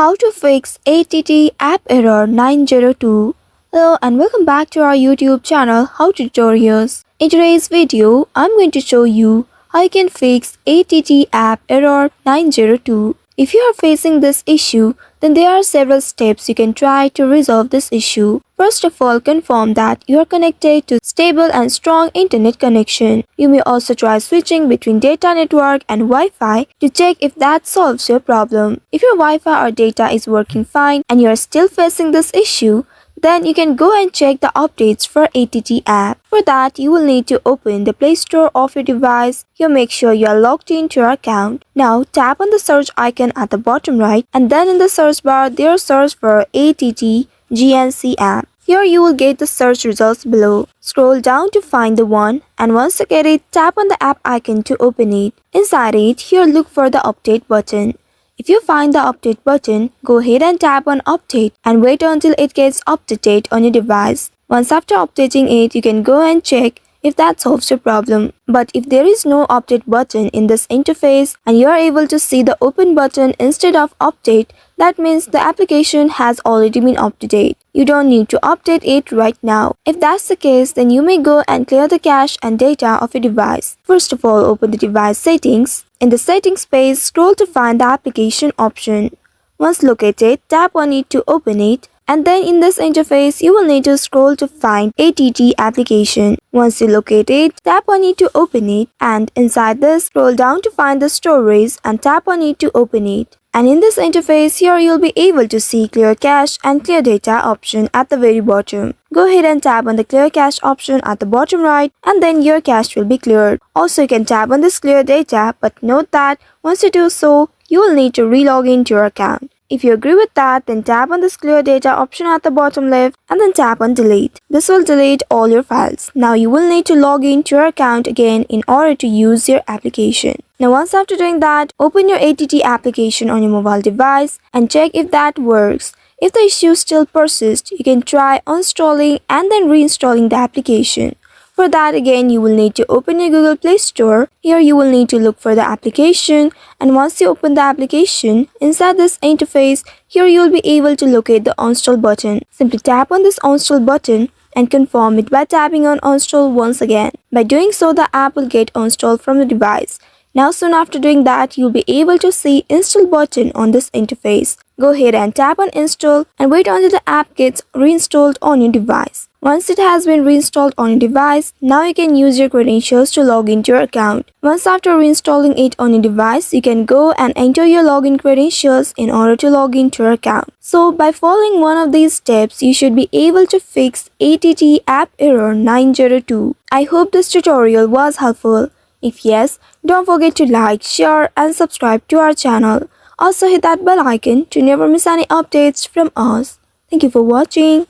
How to fix ATT app error 902. Hello and welcome back to our YouTube channel How Tutorials. In today's video, I'm going to show you how you can fix ATT app error 902. If you are facing this issue, then there are several steps you can try to resolve this issue. First of all, confirm that you are connected to stable and strong internet connection. You may also try switching between data network and Wi-Fi to check if that solves your problem. If your Wi-Fi or data is working fine and you are still facing this issue, then you can go and check the updates for ATT app. For that, you will need to open the Play Store of your device. Here, make sure you are logged into your account. Now, tap on the search icon at the bottom right, and then in the search bar, there search for ATT GNC app. Here, you will get the search results below. Scroll down to find the one, and once you get it, tap on the app icon to open it. Inside it, here look for the update button. If you find the update button, go ahead and tap on update and wait until it gets up to date on your device. Once after updating it, you can go and check if that solves your problem. But if there is no update button in this interface and you are able to see the open button instead of update, that means the application has already been up to date. You don't need to update it right now. If that's the case, then you may go and clear the cache and data of your device. First of all, open the device settings. In the settings page, scroll to find the application option. Once located, tap on it to open it. And then in this interface, you will need to scroll to find ATT application. Once you locate it, tap on it to open it. And inside this, scroll down to find the storage and tap on it to open it. And in this interface, here you'll be able to see clear cache and clear data option at the very bottom. Go ahead and tap on the clear cache option at the bottom right, and then your cache will be cleared. Also, you can tap on this clear data, but note that once you do so, you will need to re-log into your account. If you agree with that, then tap on this clear data option at the bottom left and then tap on delete. This will delete all your files. Now you will need to log into your account again in order to use your application. Now once after doing that, open your ATT application on your mobile device and check if that works. If the issue still persists, you can try uninstalling and then reinstalling the application. For that, again, you will need to open your Google Play Store. Here you will need to look for the application, and once you open the application, inside this interface, here you will be able to locate the uninstall button. Simply tap on this uninstall button and confirm it by tapping on uninstall once again. By doing so, the app will get uninstalled from the device. Now soon after doing that, you'll be able to see install button on this interface. Go ahead and tap on install and wait until the app gets reinstalled on your device. Once it has been reinstalled on your device, now you can use your credentials to log into your account. Once after reinstalling it on your device, you can go and enter your login credentials in order to log into your account. So by following one of these steps, you should be able to fix ATT app error 902. I hope this tutorial was helpful. If yes, don't forget to like, share and subscribe to our channel. Also hit that bell icon to never miss any updates from us. Thank you for watching.